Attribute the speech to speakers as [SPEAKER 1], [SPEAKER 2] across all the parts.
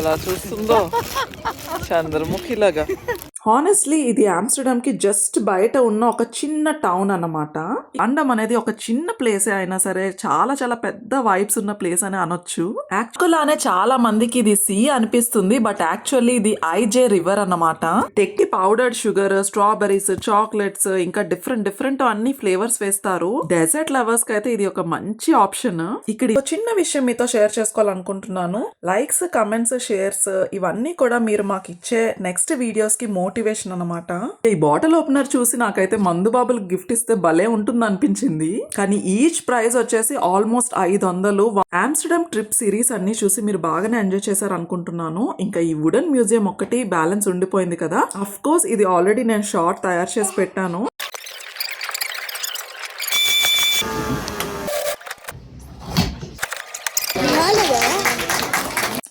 [SPEAKER 1] అలా చూస్తుందో చంద్రముఖిలాగా.
[SPEAKER 2] హానెస్ట్లీ ఇది ఆమ్స్టర్డామ్ కి జస్ట్ బయట ఉన్న ఒక చిన్న టౌన్ అన్నమాట. అండమ్ అనేది ఒక చిన్న ప్లేస్ అయినా సరే చాలా చాలా పెద్ద వైబ్స్ ఉన్న ప్లేస్ అని అనొచ్చు. యాక్చువల్ చాలా మందికి ఇది సీ అనిపిస్తుంది, బట్ యాక్చువల్లీ ఇది ఐజే రివర్ అన్నమాట. టెక్కి పౌడర్డ్ షుగర్, స్ట్రాబెరీస్, చాక్లెట్స్ ఇంకా డిఫరెంట్ డిఫరెంట్ అన్ని ఫ్లేవర్స్ వేస్తారు. డెజర్ట్ లవర్స్ కి అయితే ఇది ఒక మంచి ఆప్షన్. ఇక్కడ ఒక చిన్న విషయం మీతో షేర్ చేసుకోవాలనుకుంటున్నాను. లైక్స్, కమెంట్స్, షేర్స్ ఇవన్నీ కూడా మీరు మాకు ఇచ్చే నెక్స్ట్ వీడియోస్ కి మోటివేషన్ అన్నమాట. ఈ బాటిల్ ఓపెనర్ చూసి నాకైతే మందు బాబులు గిఫ్ట్ ఇస్తే భలే ఉంటుంది అనిపించింది. కానీ ఈచ్ ప్రైస్ వచ్చేసి ఆల్మోస్ట్ 500. ఆమ్స్టర్డామ్ ట్రిప్ సిరీస్ అన్ని చూసి మీరు బాగానే ఎంజాయ్ చేశారు అనుకుంటున్నాను. ఇంకా ఈ వుడెన్ మ్యూజియం ఒక్కటి బ్యాలెన్స్ ఉండిపోయింది కదా. అఫ్ కోర్స్ ఇది ఆల్రెడీ నేను షార్ట్ తయారు చేసి పెట్టాను.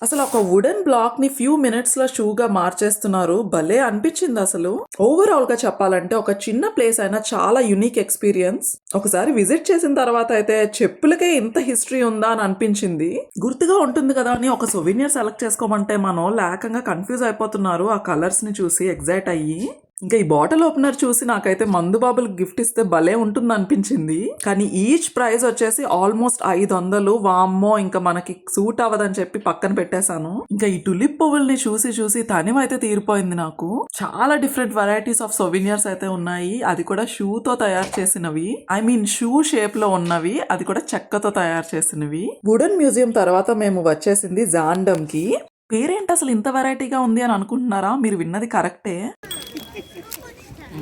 [SPEAKER 2] అసలు ఒక వుడెన్ బ్లాక్ ని ఫ్యూ మినిట్స్ లో షూగా మార్చేస్తున్నారు. భలే అనిపించింది అసలు. ఓవరాల్ గా చెప్పాలంటే ఒక చిన్న ప్లేస్ అయినా చాలా యూనిక్ ఎక్స్పీరియన్స్. ఒకసారి విజిట్ చేసిన తర్వాత అయితే చెప్పులకే ఇంత హిస్టరీ ఉందా అని అనిపించింది. గుర్తుగా ఉంటుంది కదా అని ఒక సొవెనియర్ సెలెక్ట్ చేసుకోమంటే మనం లేకంగా కన్ఫ్యూజ్ అయిపోతున్నారు ఆ కలర్స్ ని చూసి ఎగ్జైట్ అయ్యి. ఇంకా ఈ బాటిల్ ఓపెనర్ చూసి నాకైతే మందు బాబులు గిఫ్ట్ ఇస్తే భలే ఉంటుంది అనిపించింది. కానీ ఈచ్ ప్రైస్ వచ్చేసి ఆల్మోస్ట్ 500. వామ్మో, ఇంకా మనకి సూట్ అవ్వదని చెప్పి పక్కన పెట్టేశాను. ఇంకా ఈ టులిప్ పువ్వుల్ని చూసి చూసి తనివి అయితే తీరిపోయింది నాకు. చాలా డిఫరెంట్ వెరైటీస్ ఆఫ్ సొవెనియర్స్ అయితే ఉన్నాయి. అది కూడా షూతో తయారు చేసినవి, ఐ మీన్ షూ షేప్ లో ఉన్నవి, అది కూడా చెక్కతో తయారు చేసినవి. వుడెన్ మ్యూజియం తర్వాత మేము వచ్చేసింది జాండమ్ కి. పేరేంటి అసలు ఇంత వెరైటీగా ఉంది అని అనుకుంటున్నారా? మీరు విన్నది కరెక్టే.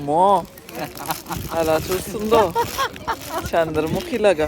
[SPEAKER 1] మో అలా చూస్తుందో చంద్రముఖిలాగా.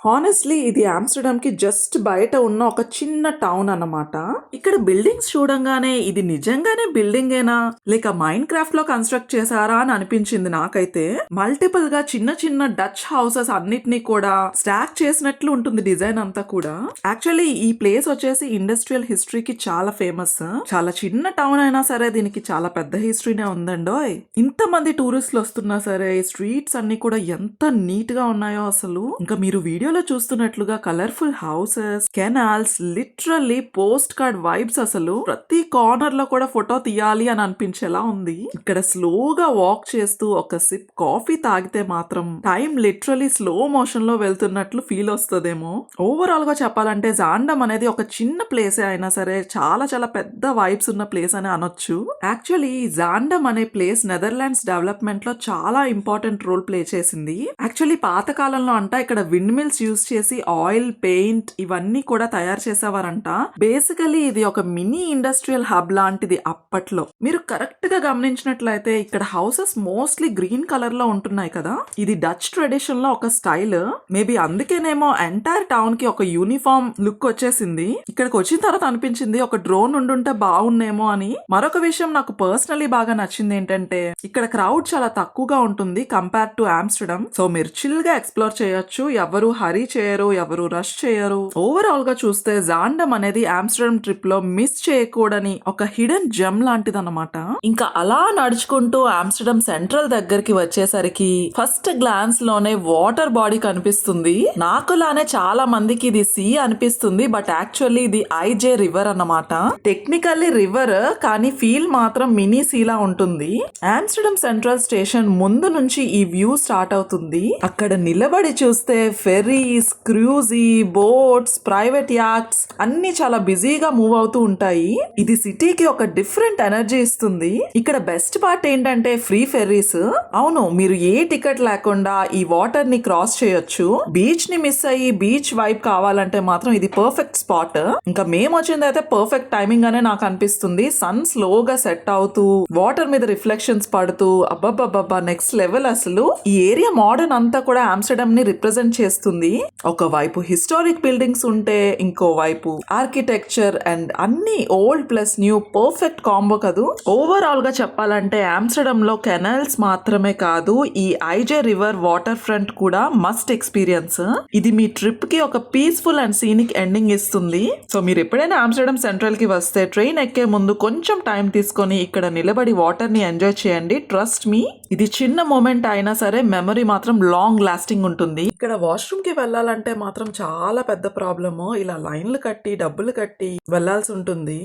[SPEAKER 2] హానెస్ట్లీ ఇది ఆమ్స్టర్డామ్ కి జస్ట్ బయట ఉన్న ఒక చిన్న టౌన్ అన్నమాట. ఇక్కడ బిల్డింగ్స్ చూడంగానే ఇది నిజంగానే బిల్డింగేనా లేక మైండ్ క్రాఫ్ట్ లో కన్స్ట్రక్ట్ చేశారా అని అనిపించింది నాకైతే. మల్టిపుల్ గా చిన్న చిన్న డచ్ హౌసెస్ అన్నిటినీ కూడా స్టాక్ చేసినట్లు ఉంటుంది డిజైన్ అంతా కూడా. యాక్చువల్లీ ఈ ప్లేస్ వచ్చేసి ఇండస్ట్రియల్ హిస్టరీకి చాలా ఫేమస్. చాలా చిన్న టౌన్ అయినా సరే దీనికి చాలా పెద్ద హిస్టరీనే ఉందండోయ్. ఇంత మంది టూరిస్టులు వస్తున్నా సరే స్ట్రీట్స్ అన్ని కూడా ఎంత నీట్ గా ఉన్నాయో అసలు. ఇంకా మీరు వీడియో చూస్తున్నట్లుగా colourful houses, canals, literally post card vibes. అసలు ప్రతి కార్నర్ లో కూడా ఫోటో తీయాలి అని అనిపించేలా ఉంది. ఇక్కడ స్లోగా వాక్ చేస్తూ ఒక సిప్ కాఫీ తాగితే మాత్రం టైం లిటరల్లీ స్లో మోషన్ లో వెళ్తున్నట్లు ఫీల్ వస్తుందేమో. ఓవరాల్ గా చెప్పాలంటే జాండమ్ అనేది ఒక చిన్న ప్లేస్ అయినా సరే చాలా చాలా పెద్ద వైబ్స్ ఉన్న ప్లేస్ అని అనొచ్చు. యాక్చువల్లీ జాండమ్ అనే ప్లేస్ నెదర్లాండ్స్ డెవలప్మెంట్ లో చాలా ఇంపార్టెంట్ రోల్ ప్లే చేసింది. యాక్చువల్లీ పాత కాలంలో అంట ఇక్కడ విండ్ మిల్స్ యూజ్ చేసి ఆయిల్, పెయింట్ ఇవన్నీ కూడా తయారు చేసేవారంట. బేసికలీ ఇది ఒక మినీ ఇండస్ట్రియల్ హబ్ లాంటిది అప్పట్లో. మీరు కరెక్ట్ గా గమనించినట్లయితే ఇక్కడ హౌసెస్ మోస్ట్లీ గ్రీన్ కలర్ లో ఉంటున్నాయి కదా. ఇది డచ్ ట్రెడిషన్ లో ఒక స్టైల్. మేబీ అందుకేనేమో ఎంటైర్ టౌన్ కి ఒక యూనిఫామ్ లుక్ వచ్చేసింది. ఇక్కడికి వచ్చిన తర్వాత అనిపించింది ఒక డ్రోన్ ఉండుంటే బాగున్నేమో అని. మరొక విషయం నాకు పర్సనలీ బాగా నచ్చింది ఏంటంటే ఇక్కడ క్రౌడ్ చాలా తక్కువగా ఉంటుంది కంపేర్ టు ఆమ్స్టర్డామ్. సో మీరు చిల్ గా ఎక్స్ప్లోర్ చేయొచ్చు. ఎవరు హరీ చేయరు, ఎవరు రష్ చేయరు. ఓవరాల్ గా చూస్తే జాండమ్ అనేది ఆమ్స్టర్డామ్ ట్రిప్ లో మిస్ చేయకూడని ఒక హిడెన్ జెమ్ లాంటిది అన్నమాట. ఇంకా అలా నడుచుకుంటూ ఆమ్స్టర్డామ్ సెంట్రల్ దగ్గరికి వచ్చేసరికి ఫస్ట్ గ్లాన్స్ లోనే వాటర్ బాడీ కనిపిస్తుంది. నాకులానే చాలా మందికి ఇది సీ అనిపిస్తుంది, బట్ యాక్చువల్లీ ఇది ఐజే రివర్ అన్నమాట. టెక్నికల్లీ రివర్, కానీ ఫీల్ మాత్రం మినీ సీలా ఉంటుంది. ఆమ్స్టర్డామ్ సెంట్రల్ స్టేషన్ ముందు నుంచి ఈ వ్యూ స్టార్ట్ అవుతుంది. అక్కడ నిలబడి చూస్తే Ferris, cruzi, boats, private acts అన్ని చాలా బిజీగా మూవ్ అవుతూ ఉంటాయి. ఇది సిటీకి ఒక డిఫరెంట్ ఎనర్జీ ఇస్తుంది. ఇక్కడ బెస్ట్ పార్ట్ ఏంటంటే ఫ్రీ ఫెర్రీస్. అవును, మీరు ఏ టికెట్ లేకుండా ఈ వాటర్ ని క్రాస్ చేయొచ్చు. బీచ్ ని మిస్ అయ్యి బీచ్ వైబ్ కావాలంటే మాత్రం ఇది పర్ఫెక్ట్ స్పాట్. ఇంకా మేము వచ్చింది అయితే పర్ఫెక్ట్ టైమింగ్ అనే నాకు అనిపిస్తుంది. సన్ స్లోగా సెట్ అవుతూ వాటర్ మీద రిఫ్లెక్షన్స్ పడుతూ అబ్బబ్బబ్బా నెక్స్ట్ లెవెల్ అసలు. ఈ ఏరియా మోడర్న్ అంతా కూడా ఆమ్స్టర్డామ్ ని రిప్రజెంట్ చేస్తుంది. ఒకవైపు హిస్టారిక్ బిల్డింగ్స్ ఉంటే ఇంకో వైపు ఆర్కిటెక్చర్ అండ్ అన్ని old plus new perfect combo కదూ. ఓవరాల్ గా చెప్పాలంటే ఆమ్స్టర్డామ్ లో కెనాల్స్ మాత్రమే కాదు, ఈ ఐజే రివర్ వాటర్ ఫ్రంట్ కూడా మస్ట్ ఎక్స్పీరియన్స్. ఇది మీ ట్రిప్ కి ఒక పీస్ఫుల్ అండ్ సీనిక్ ఎండింగ్ ఇస్తుంది. సో మీరు ఎప్పుడైనా ఆమ్స్టర్డామ్ సెంట్రల్ కి వస్తే ట్రైన్ ఎక్కే ముందు కొంచెం టైం తీసుకొని ఇక్కడ నిలబడి వాటర్ ని ఎంజాయ్ చేయండి. ట్రస్ట్ మీ, ఇది చిన్న మూమెంట్ అయినా సరే మెమరీ మాత్రం లాంగ్ లాస్టింగ్ ఉంటుంది. ఇక్కడ వాష్రూమ్ కి వెళ్ళాలంటే మాత్రం చాలా పెద్ద ప్రాబ్లము. ఇలా లైన్లు కట్టి డబ్బులు కట్టి వెళ్లాల్సి ఉంటుంది.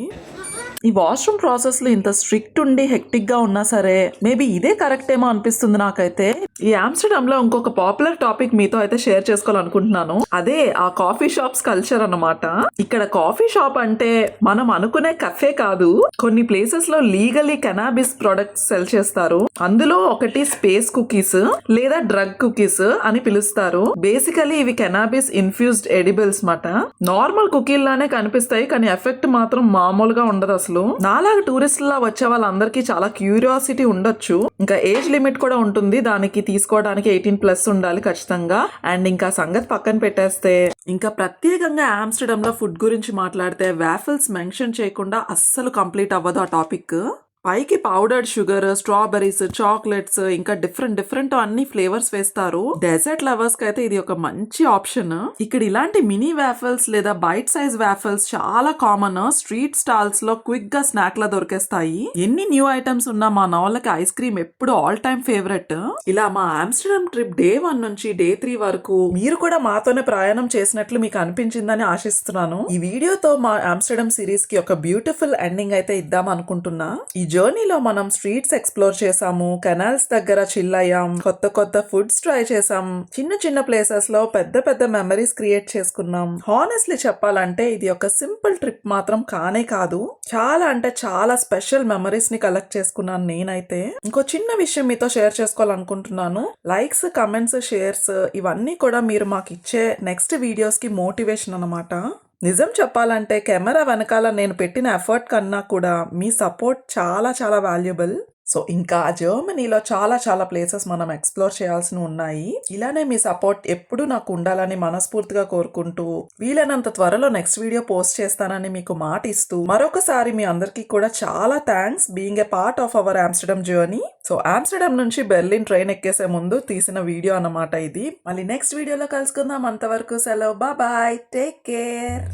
[SPEAKER 2] ఈ వాష్రూమ్ ప్రాసెస్ లో ఇంత స్ట్రిక్ట్ ఉండి హెక్టిక్ గా ఉన్నా సరే మేబీ ఇదే కరెక్ట్ ఏమో అనిపిస్తుంది నాకైతే. ఈ ఆమ్స్టర్డామ్ లో ఇంకొక పాపులర్ టాపిక్ మీతో అయితే షేర్ చేసుకోవాలనుకుంటున్నాను. అదే ఆ కాఫీ షాప్స్ కల్చర్ అన్నమాట. ఇక్కడ కాఫీ షాప్ అంటే మనం అనుకునే కఫే కాదు. కొన్ని ప్లేసెస్ లో లీగలీ కెనాబిస్ ప్రొడక్ట్స్ సెల్ చేస్తారు. అందులో ఒకటి స్పేస్ కుకీస్ లేదా డ్రగ్ కుకీస్ అని పిలుస్తారు. బేసికలీ ఇవి కెనాబిస్ ఇన్ఫ్యూజ్డ్ ఎడిబుల్స్ మాట. నార్మల్ కుకీల్లానే కనిపిస్తాయి కానీ ఎఫెక్ట్ మాత్రం మామూలుగా ఉండదు. అసలు నాలాగా టూరిస్టులా వచ్చే వాళ్ళందరికీ చాలా క్యూరియాసిటీ ఉండొచ్చు. ఇంకా ఏజ్ లిమిట్ కూడా ఉంటుంది దానికి, తీసుకోవడానికి 18+ ఉండాలి ఖచ్చితంగా. అండ్ ఇంకా సంగతి పక్కన పెట్టేస్తే ఇంకా ప్రత్యేకంగా ఆమ్స్టర్డామ్ లో ఫుడ్ గురించి మాట్లాడితే వాఫిల్స్ మెన్షన్ చేయకుండా అస్సలు కంప్లీట్ అవ్వదు ఆ టాపిక్. పైకి పౌడర్డ్ షుగర్, స్ట్రాబెరీస్, చాక్లెట్స్ ఇంకా డిఫరెంట్ అన్ని ఫ్లేవర్స్ వేస్తారు. డెజర్ట్ లవర్స్ కి అయితే ఇది ఒక మంచి ఆప్షన్. ఇక్కడ ఇలాంటి మినీ వాఫిల్స్ లేదా బైట్ సైజ్ వాఫిల్స్ చాలా కామన్. స్ట్రీట్ స్టాల్స్ లో క్విక్ గా స్నాక్ లా దొరికేస్తాయి. ఎన్ని న్యూ ఐటమ్స్ ఉన్నా మా నవలకి ఐస్ క్రీమ్ ఎప్పుడు ఆల్ టైమ్ ఫేవరెట్. ఇలా మా ఆమ్స్టర్డామ్ ట్రిప్ డే 1 నుంచి డే 3 వరకు మీరు కూడా మాతోనే ప్రయాణం చేసినట్లు మీకు అనిపించిందని ఆశిస్తున్నాను. ఈ వీడియోతో మా ఆమ్స్టర్డామ్ సిరీస్ కి ఒక బ్యూటిఫుల్ ఎండింగ్ అయితే ఇద్దాం అనుకుంటున్నా. ఈ జర్నీలో మనం స్ట్రీట్స్ ఎక్స్ప్లోర్ చేసాము, కెనాల్స్ దగ్గర చిల్ అయ్యాం, కొత్త ఫుడ్స్ ట్రై చేసాం, చిన్న ప్లేసెస్ లో పెద్ద మెమరీస్ క్రియేట్ చేసుకున్నాం. హానెస్ట్లీ చెప్పాలంటే ఇది ఒక సింపుల్ ట్రిప్ మాత్రం కానే కాదు. చాలా అంటే చాలా స్పెషల్ మెమరీస్ ని కలెక్ట్ చేసుకున్నాను నేనైతే. ఇంకో చిన్న విషయం మీతో షేర్ చేసుకోవాలనుకుంటున్నాను. లైక్స్, కమెంట్స్, షేర్స్ ఇవన్నీ కూడా మీరు మాకు ఇచ్చే నెక్స్ట్ వీడియోస్ కి మోటివేషన్ అన్నమాట. నిజం చెప్పాలంటే కెమెరా వెనకాల నేను పెట్టిన ఎఫర్ట్ కన్నా కూడా మీ సపోర్ట్ చాలా వాల్యుబుల్. సో ఇంకా జర్మనీలో చాలా ప్లేసెస్ మనం ఎక్స్ప్లోర్ చేయాల్సి ఉన్నాయి. ఇలానే మీ సపోర్ట్ ఎప్పుడు నాకు ఉండాలని మనస్ఫూర్తిగా కోరుకుంటూ వీలైనంత త్వరలో నెక్స్ట్ వీడియో పోస్ట్ చేస్తానని మీకు మాట ఇస్తూ మరొకసారి మీ అందరికీ కూడా చాలా thanks being a part of our Amsterdam journey. So Amsterdam నుంచి బెర్లిన్ ట్రైన్ ఎక్కేసే ముందు తీసిన వీడియో అన్నమాట ఇది. మళ్ళీ నెక్స్ట్ వీడియోలో కలుసుకుందాం. అంతవరకు సెలవు. Bye, take care.